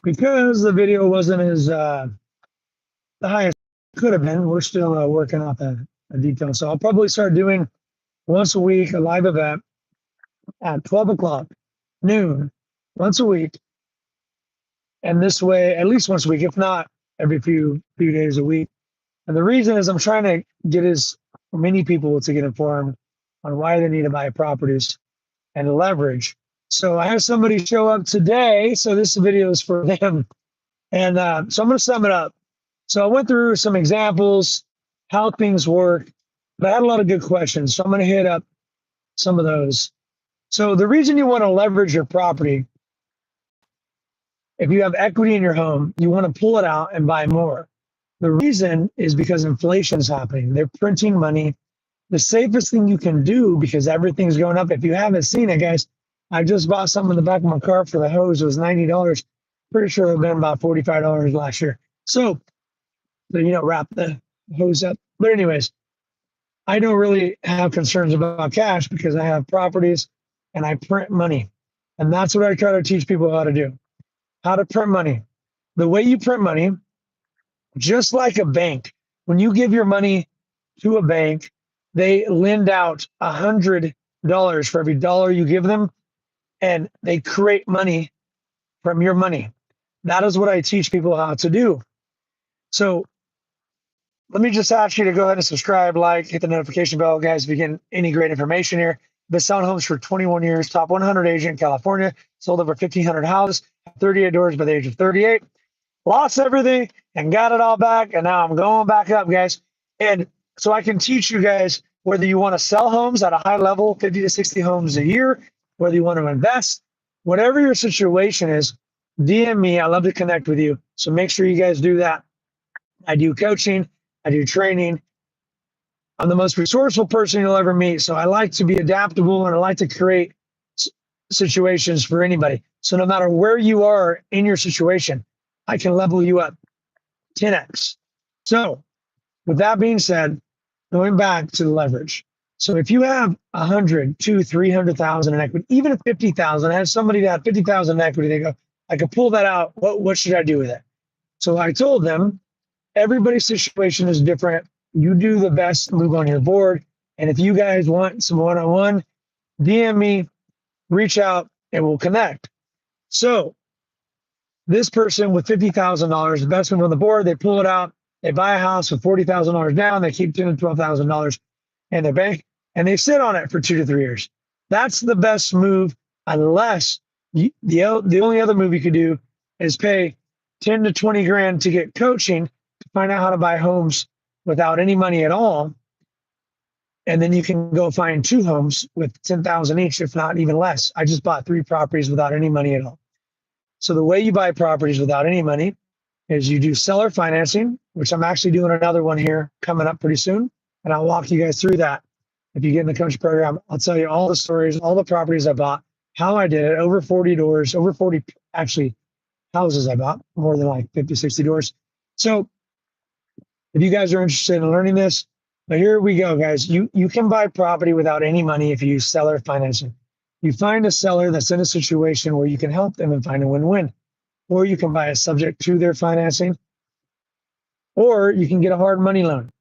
because the video wasn't as the highest it could have been. We're still working out the details. So I'll probably start doing once a week a live event at 12 o'clock noon once a week. And this way, at least once a week, if not every few days a week. And the reason is I'm trying to get as many people to get informed on why they need to buy properties and leverage. So I have somebody show up today. So this video is for them. And so I'm going to sum it up. So I went through some examples, how things work, but I had a lot of good questions. So I'm going to hit up some of those. So the reason you want to leverage your property, if you have equity in your home, you want to pull it out and buy more. The reason is because inflation is happening. They're printing money. The safest thing you can do, because everything's going up. If you haven't seen it, guys, I just bought something in the back of my car for the hose. It was $90. Pretty sure it would have been about $45 last year. So wrap the hose up. But anyways, I don't really have concerns about cash because I have properties and I print money. And that's what I try to teach people how to do. How to print money. The way you print money, just like a bank, when you give your money to a bank, they lend out $100 for every dollar you give them, and they create money from your money. That is what I teach people how to do. So let me just ask you to go ahead and subscribe, like, hit the notification bell, guys, if you get any great information here. Been selling homes for 21 years, top 100 agent in California, sold over 1,500 houses, 38 doors by the age of 38. Lost everything and got it all back, and now I'm going back up, guys. And so I can teach you guys whether you want to sell homes at a high level, 50 to 60 homes a year, whether you want to invest, whatever your situation is, DM me. I love to connect with you. So make sure you guys do that. I do coaching. I do training. I'm the most resourceful person you'll ever meet. So I like to be adaptable and I like to create situations for anybody. So no matter where you are in your situation, I can level you up 10x. So with that being said, going back to the leverage. So if you have 100, 200, 300,000 in equity, even at 50,000, I had somebody that had 50,000 in equity, they go, I could pull that out. What should I do with it? So I told them, everybody's situation is different. You do the best move on your board. And if you guys want some one-on-one, DM me, reach out, and we'll connect. So this person with $50,000, the best move on the board, they pull it out, they buy a house with $40,000 down, they keep $10,000 to $12,000 in their bank, and they sit on it for 2 to 3 years. That's the best move, unless the only other move you could do is pay 10 to 20 grand to get coaching to find out how to buy homes without any money at all. And then you can go find 2 homes with 10,000 each, if not even less. I just bought 3 properties without any money at all. So the way you buy properties without any money is you do seller financing, which I'm actually doing another one here coming up pretty soon. And I'll walk you guys through that. If you get in the coach program, I'll tell you all the stories, all the properties I bought, how I did it, over 40 doors, over 40 actually houses I bought, more than like 50, 60 doors. So if you guys are interested in learning this, but here we go, guys. You can buy property without any money if you use seller financing. You find a seller that's in a situation where you can help them and find a win-win. Or you can buy a subject to their financing, or you can get a hard money loan.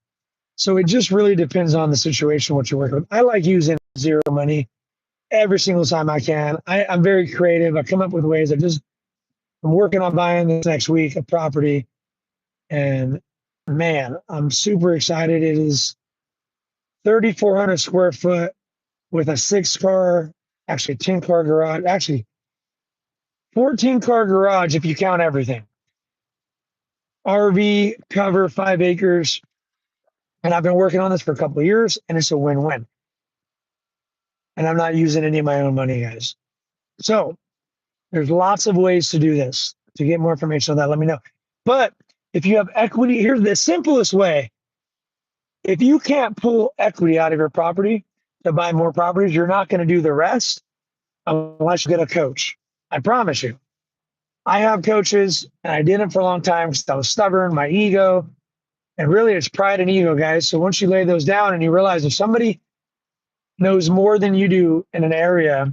So it just really depends on the situation, what you're working with. I like using zero money every single time I can. I'm very creative. I come up with ways. I'm working on buying this next week a property, and man, I'm super excited. It is 3,400 square foot with a 6-car, actually 10-car garage, actually 14-car garage if you count everything. RV cover, 5 acres. And I've been working on this for a couple of years, and it's a win-win. And I'm not using any of my own money, guys. So there's lots of ways to do this. To get more information on that, let me know. But if you have equity, here's the simplest way. If you can't pull equity out of your property to buy more properties, you're not going to do the rest unless you get a coach. I promise you. I have coaches, and I did it for a long time because I was stubborn, my ego, and really it's pride and ego, guys. So once you lay those down and you realize if somebody knows more than you do in an area,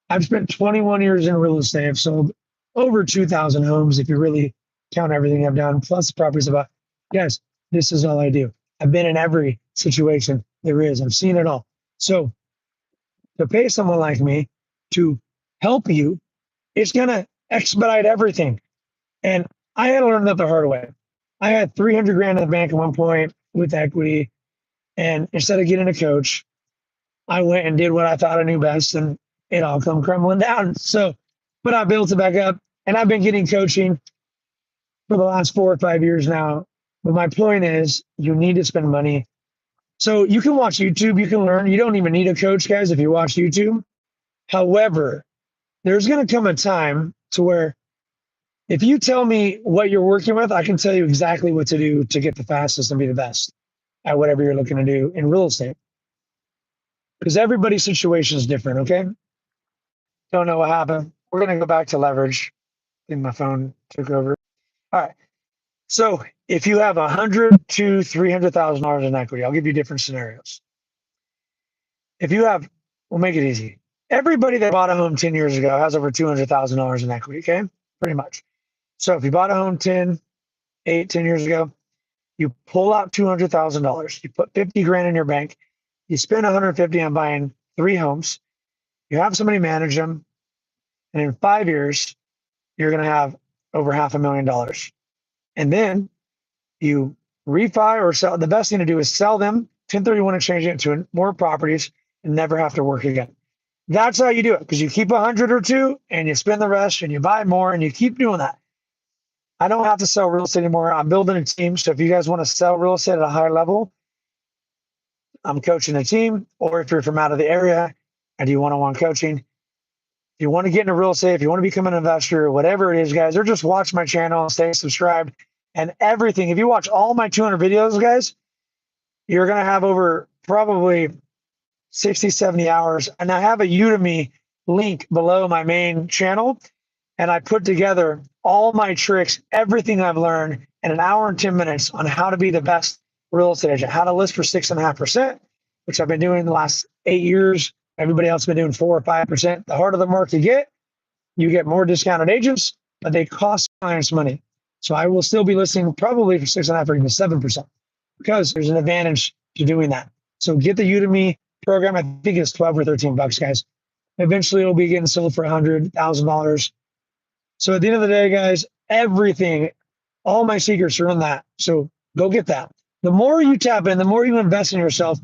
I've spent 21 years in real estate. I've sold over 2,000 homes if you really count everything I've done, plus properties about. Guys, this is all I do. I've been in every situation there is. I've seen it all. So to pay someone like me to help you, it's going to expedite everything. And I had to learn that the hard way. I had 300 grand in the bank at one point with equity. And instead of getting a coach, I went and did what I thought I knew best, and it all come crumbling down. So, but I built it back up, and I've been getting coaching for the last 4 or 5 years now. But my point is, you need to spend money. So you can watch YouTube, you can learn. You don't even need a coach, guys, if you watch YouTube. However, there's going to come a time to where if you tell me what you're working with, I can tell you exactly what to do to get the fastest and be the best at whatever you're looking to do in real estate. Because everybody's situation is different, okay? Don't know what happened. We're going to go back to leverage. I think my phone took over. All right. So if you have $100 to $300,000 in equity, I'll give you different scenarios. If you have, we'll make it easy. Everybody that bought a home 10 years ago has over $200,000 in equity, okay? Pretty much. So if you bought a home 10 years ago, you pull out $200,000. You put 50 grand in your bank. You spend 150 on buying 3 homes. You have somebody manage them. And in 5 years, you're going to have over $500,000. And then you refi or sell. The best thing to do is sell them, 1031 exchange it to more properties and never have to work again. That's how you do it, because you keep 100 or two and you spend the rest and you buy more and you keep doing that. I don't have to sell real estate anymore. I'm building a team. So if you guys want to sell real estate at a higher level, I'm coaching a team. Or if you're from out of the area and you one-on-one coaching, if you want to get into real estate, if you want to become an investor, whatever it is, guys, or just watch my channel and stay subscribed and everything. If you watch all my 200 videos, guys, you're going to have over probably 60, 70 hours. And I have a Udemy link below my main channel. And I put together all my tricks, everything I've learned in an hour and 10 minutes on how to be the best real estate agent, how to list for 6.5%, which I've been doing the last 8 years. Everybody else has been doing 4 or 5%. The harder the mark you get more discounted agents, but they cost clients money. So I will still be listing probably for 6.5 or even 7% because there's an advantage to doing that. So get the Udemy program. I think it's 12 or 13 bucks, guys. Eventually it'll be getting sold for $100,000. So at the end of the day, guys, everything, all my secrets are in that. So go get that. The more you tap in, the more you invest in yourself.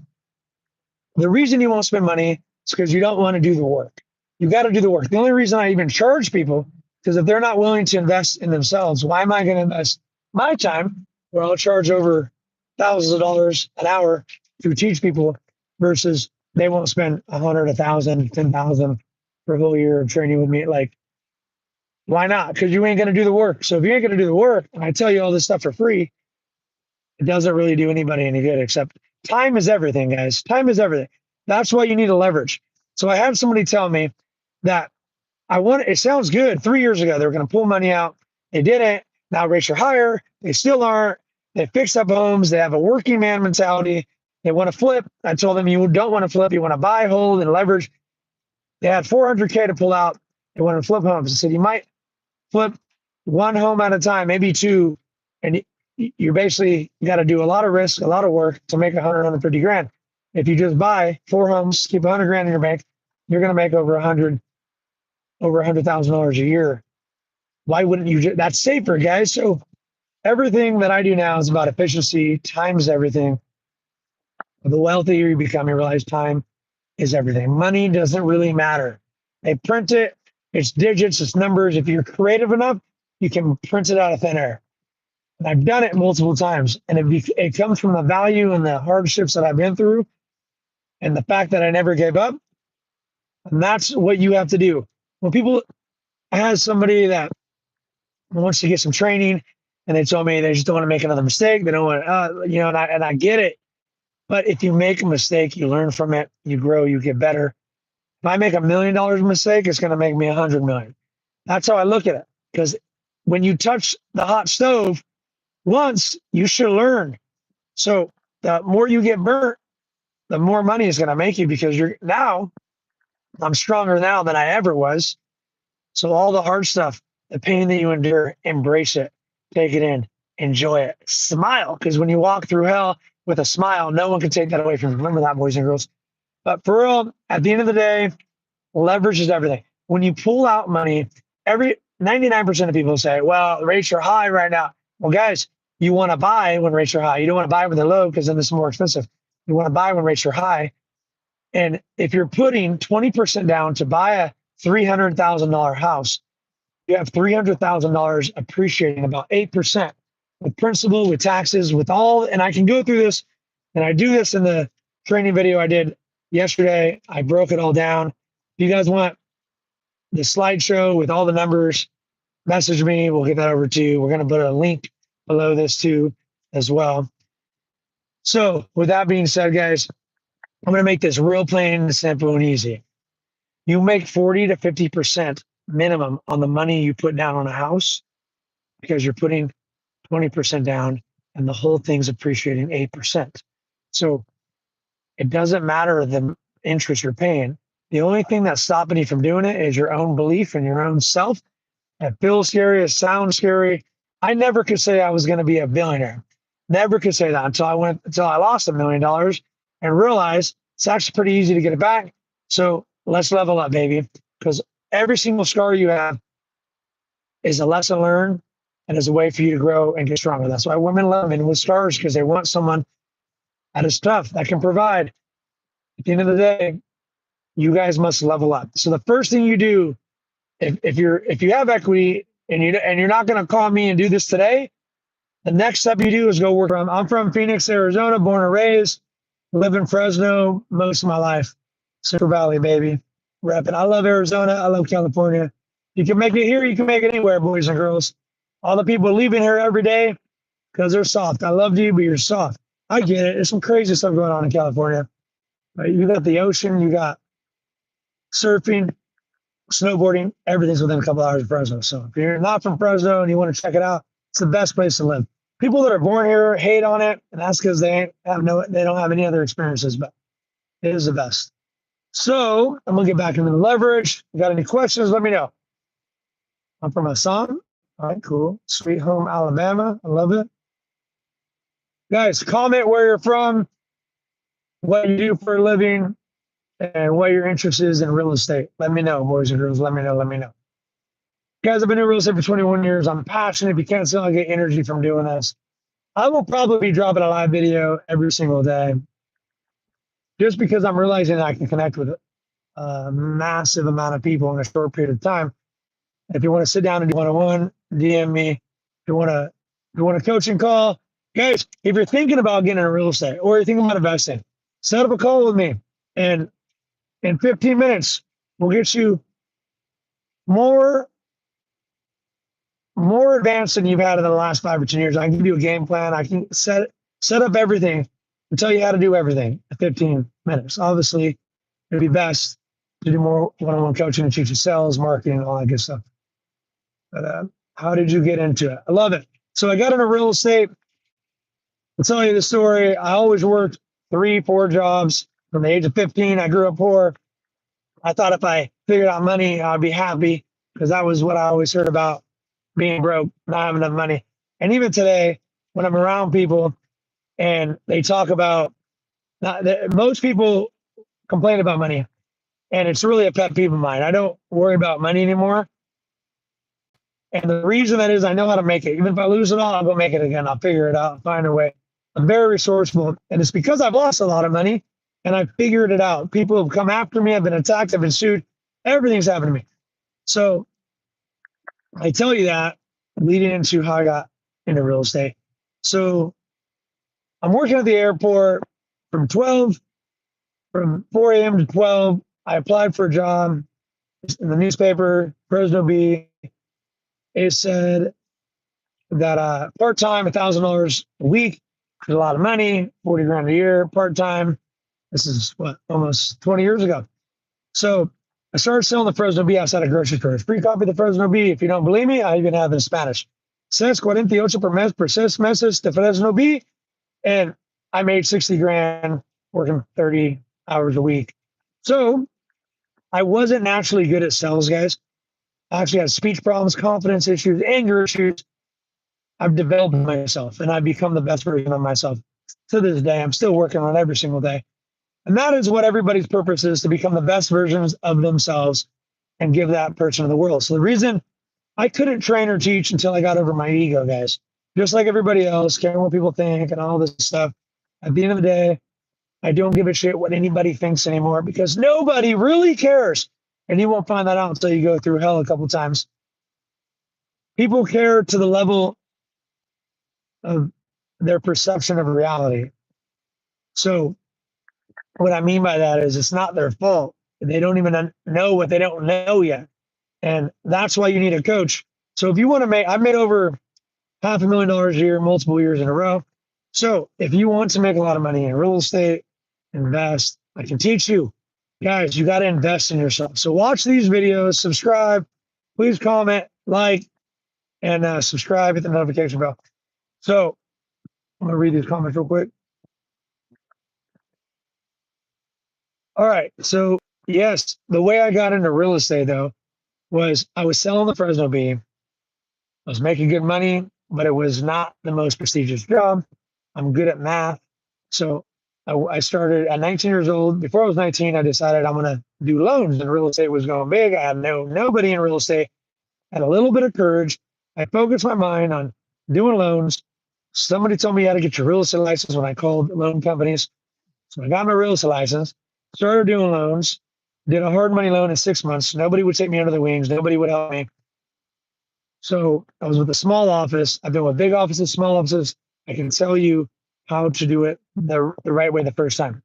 The reason you won't spend money is because you don't want to do the work. You got to do the work. The only reason I even charge people, because if they're not willing to invest in themselves, why am I going to invest my time where I'll charge over thousands of dollars an hour to teach people versus they won't spend 100, 1,000, 10,000 for a whole year of training with me? Like, why not? Because you ain't going to do the work. So if you ain't going to do the work, and I tell you all this stuff for free, it doesn't really do anybody any good, except time is everything, guys. Time is everything. That's why you need to leverage. So I had somebody tell me that it sounds good. 3 years ago, they were going to pull money out. They didn't. Now rates are higher. They still aren't. They fixed up homes. They have a working man mentality. They want to flip. I told them, you don't want to flip. You want to buy, hold, and leverage. They had 400K to pull out. They want to flip homes. I said, you might flip one home at a time, maybe 2. And you basically got to do a lot of risk, a lot of work to make 100, 150 grand. If you just buy 4 homes, keep 100 grand in your bank, you're going to make over $100,000 a year. Why wouldn't you? That's safer, guys. So everything that I do now is about efficiency. Time is everything. The wealthier you become, you realize time is everything. Money doesn't really matter. They print it. It's digits. It's numbers. If you're creative enough, you can print it out of thin air. And I've done it multiple times. And it comes from the value and the hardships that I've been through and the fact that I never gave up. And that's what you have to do. When people, I had somebody that wants to get some training and they told me they just don't want to make another mistake. They don't want to, and I get it. But if you make a mistake, you learn from it, you grow, you get better. If I make $1 million mistake, it's going to make me 100 million. That's how I look at it. Because when you touch the hot stove once, you should learn. So the more you get burnt, the more money is going to make you, because I'm stronger now than I ever was. So all the hard stuff the pain that you endure, embrace it, take it in, enjoy it, smile. Because when you walk through hell with a smile, no one can take that away from you. Remember that, boys and girls. But for real, at the end of the day, leverage is everything. When you pull out money, every 99% of people say, well, rates are high right now. Well, guys, you want to buy when rates are high. You don't want to buy when they're low because then it's more expensive. You want to buy when rates are high. And if you're putting 20% down to buy a $300,000 house, you have $300,000 appreciating about 8% with principal, with taxes, with all. And I can go through this, and I do this in the training video I did yesterday. I broke it all down. If you guys want the slideshow with all the numbers, message me. We'll get that over to you. We're going to put a link below this too as well. So with that being said, guys, I'm going to make this real plain, simple, and easy. You make 40 to 50% minimum on the money you put down on a house because you're putting 20% down and the whole thing's appreciating 8%. So it doesn't matter the interest you're paying. The only thing that's stopping you from doing it is your own belief in your own self. It feels scary. It sounds scary. I never could say I was going to be a billionaire. Never could say that until I lost $1 million and realized it's actually pretty easy to get it back. So let's level up, baby, because every single scar you have is a lesson learned and is a way for you to grow and get stronger. That's why women love men with scars, because they want someone that is tough, that can provide. At the end of the day, you guys must level up. So the first thing you do, if you have equity and you're not going to call me and do this today, the next step you do is go work from. I'm from Phoenix, Arizona, born and raised, live in Fresno most of my life. Central Valley, baby, repping. I love Arizona. I love California. You can make it here. You can make it anywhere, boys and girls. All the people leaving here every day because they're soft. I love you, but you're soft. I get it. There's some crazy stuff going on in California. Right? You got the ocean. You got surfing, snowboarding. Everything's within a couple hours of Fresno. So if you're not from Fresno and you want to check it out, it's the best place to live. People that are born here hate on it, and that's because they don't have any other experiences, but it is the best. So I'm gonna get back into the leverage. You got any questions? Let me know. I'm from Assam. All right, cool. Sweet home, Alabama. I love it. Guys, comment where you're from, what you do for a living, and what your interest is in real estate. Let me know, boys and girls. Let me know. Let me know. Guys, I've been doing real estate for 21 years. I'm passionate. If you can't tell, I get energy from doing this. I will probably be dropping a live video every single day just because I'm realizing that I can connect with a massive amount of people in a short period of time. If you want to sit down and do one-on-one, DM me. If you want a coaching call, guys, if you're thinking about getting into real estate or you're thinking about investing, set up a call with me. And in 15 minutes, we'll get you more advanced than you've had in the last 5 or 10 years. I can give you a game plan. I can set up everything and tell you how to do everything in 15 minutes. Obviously, it'd be best to do more one-on-one coaching and teach you sales, marketing, all that good stuff. But how did you get into it? I love it. So I got into real estate. I'll tell you the story. I always worked 3-4 jobs from the age of 15. I grew up poor. I thought if I figured out money, I'd be happy because that was what I always heard about, being broke, not having enough money. And even today, when I'm around people and they talk about, most people complain about money, and it's really a pet peeve of mine. I don't worry about money anymore. And the reason that is, I know how to make it. Even if I lose it all, I'll go make it again. I'll figure it out, I'll find a way. I'm very resourceful. And it's because I've lost a lot of money and I've figured it out. People have come after me. I've been attacked. I've been sued. Everything's happened to me. So I tell you that leading into how I got into real estate. So I'm working at the airport from 4 a.m. to 12. I applied for a job in the newspaper, Fresno Bee. It said that part-time, $1,000 a week is a lot of money, 40 grand a year, part-time. This is almost 20 years ago. So I started selling the Fresno Bee outside of grocery stores. Free copy of the Fresno Bee. If you don't believe me, I even have it in Spanish. 6.48 per mes por 6 meses de Fresno Bee. And I made 60 grand working 30 hours a week. So I wasn't naturally good at sales, guys. I actually have speech problems, confidence issues, anger issues. I've developed myself and I've become the best version of myself. To this day, I'm still working on every single day. And that is what everybody's purpose is, to become the best versions of themselves and give that person to the world. So the reason I couldn't train or teach until I got over my ego, guys, just like everybody else, caring what people think and all this stuff. At the end of the day, I don't give a shit what anybody thinks anymore because nobody really cares. And you won't find that out until you go through hell a couple times. People care to the level of their perception of reality. So what I mean by that is it's not their fault. They don't even know what they don't know yet. And that's why you need a coach. So if you want to I've made over $500,000 a year, multiple years in a row. So if you want to make a lot of money in real estate, invest, I can teach you. Guys, you got to invest in yourself. So watch these videos, subscribe, please comment, like, and subscribe, hit the notification bell. So I'm going to read these comments real quick. All right. So yes, the way I got into real estate though was I was selling the Fresno beam. I was making good money, but it was not the most prestigious job. I'm good at math. So I started at 19 years old. Before I was 19, I decided I'm going to do loans, and real estate was going big. I had nobody in real estate. I had a little bit of courage. I focused my mind on doing loans. Somebody told me how to get your real estate license when I called loan companies. So I got my real estate license, started doing loans, did a hard money loan in 6 months. Nobody would take me under the wings. Nobody would help me. So I was with a small office. I've been with big offices, small offices. I can tell you how to do it the right way the first time.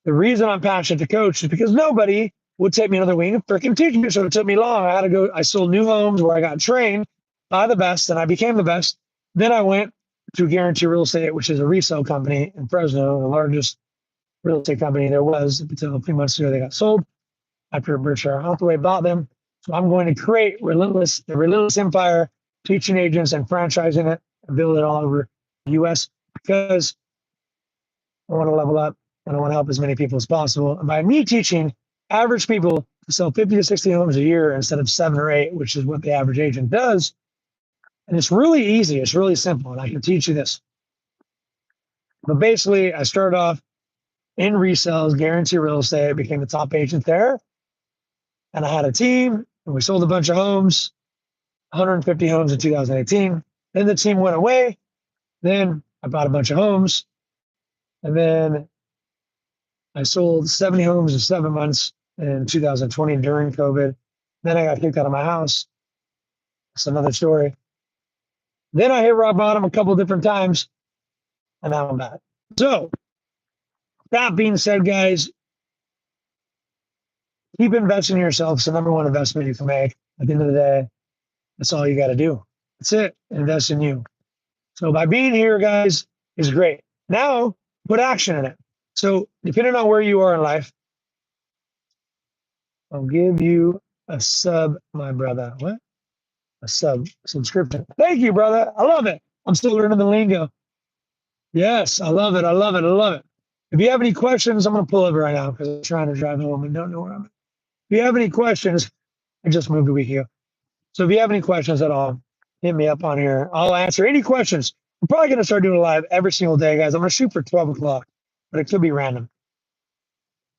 The reason I'm passionate to coach is because nobody would take me under the wing and freaking teach me. So it took me long. I had to go. I sold new homes where I got trained by the best, and I became the best. Then I went to Guarantee Real Estate, which is a resale company in Fresno, the largest real estate company there was until a few months ago. They got sold after Berkshire Hathaway bought them. So I'm going to create the Relentless Empire, teaching agents and franchising it and build it all over the U.S. because I want to level up and I want to help as many people as possible. And by me teaching average people to sell 50 to 60 homes a year instead of 7 or 8, which is what the average agent does, and it's really easy. It's really simple, and I can teach you this. But basically, I started off in resales, Guarantee Real Estate, became the top agent there. And I had a team, and we sold a bunch of homes, 150 homes in 2018. Then the team went away. Then I bought a bunch of homes. And then I sold 70 homes in 7 months in 2020 during COVID. Then I got kicked out of my house. That's another story. Then I hit rock bottom a couple different times, and now I'm back. So, that being said, guys, keep investing in yourself. It's the number one investment you can make. At the end of the day, that's all you got to do. That's it. Invest in you. So by being here, guys, is great. Now, put action in it. So depending on where you are in life, I'll give you a sub, my brother. What? A subscription. Thank you, brother. I love it. I'm still learning the lingo. Yes, I love it. I love it. I love it. If you have any questions, I'm going to pull over right now because I'm trying to drive home and don't know where I'm at. If you have any questions, I just moved a week ago. So if you have any questions at all, hit me up on here. I'll answer any questions. I'm probably going to start doing a live every single day, guys. I'm going to shoot for 12 o'clock, but it could be random.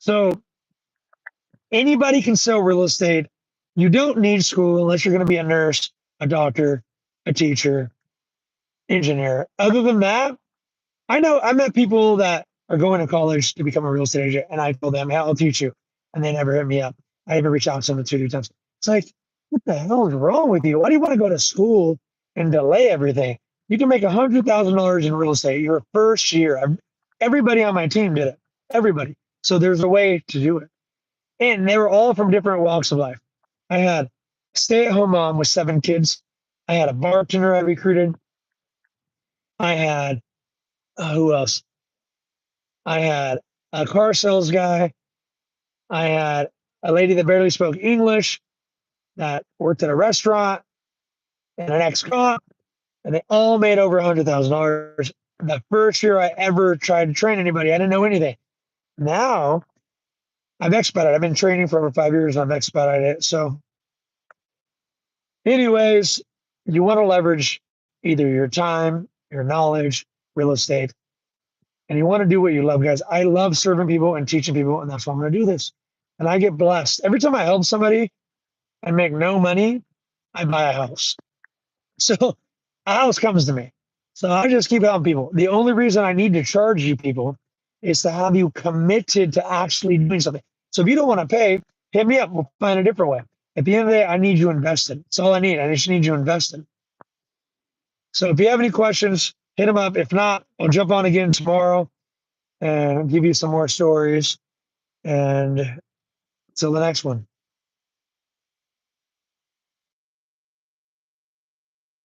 So anybody can sell real estate. You don't need school unless you're going to be a nurse, a doctor, a teacher, engineer. Other than that, I met people that are going to college to become a real estate agent, and I told them, hey, I'll teach you. And they never hit me up. I even reached out to them 2 or 3 times. It's like, what the hell is wrong with you? Why do you want to go to school and delay everything? You can make $100,000 in real estate your first year. Everybody on my team did it. Everybody. So there's a way to do it. And they were all from different walks of life. I had a stay-at-home mom with 7 kids. I had a bartender I recruited. I had, who else? I had a car sales guy. I had a lady that barely spoke English that worked at a restaurant and an ex-cop, and they all made over $100,000. The first year I ever tried to train anybody, I didn't know anything. Now I've expedited. I've been training for over 5 years. I've expedited it. So, anyways, you want to leverage either your time, your knowledge, real estate, and you want to do what you love, guys. I love serving people and teaching people, and that's why I'm going to do this. And I get blessed every time I help somebody and make no money. I buy a house. So a house comes to me. So I just keep helping people. The only reason I need to charge you people is to have you committed to actually doing something. So if you don't want to pay, hit me up. We'll find a different way. At the end of the day, I need you invested. That's all I need. I just need you invested. So if you have any questions, hit them up. If not, I'll jump on again tomorrow and give you some more stories. And till the next one.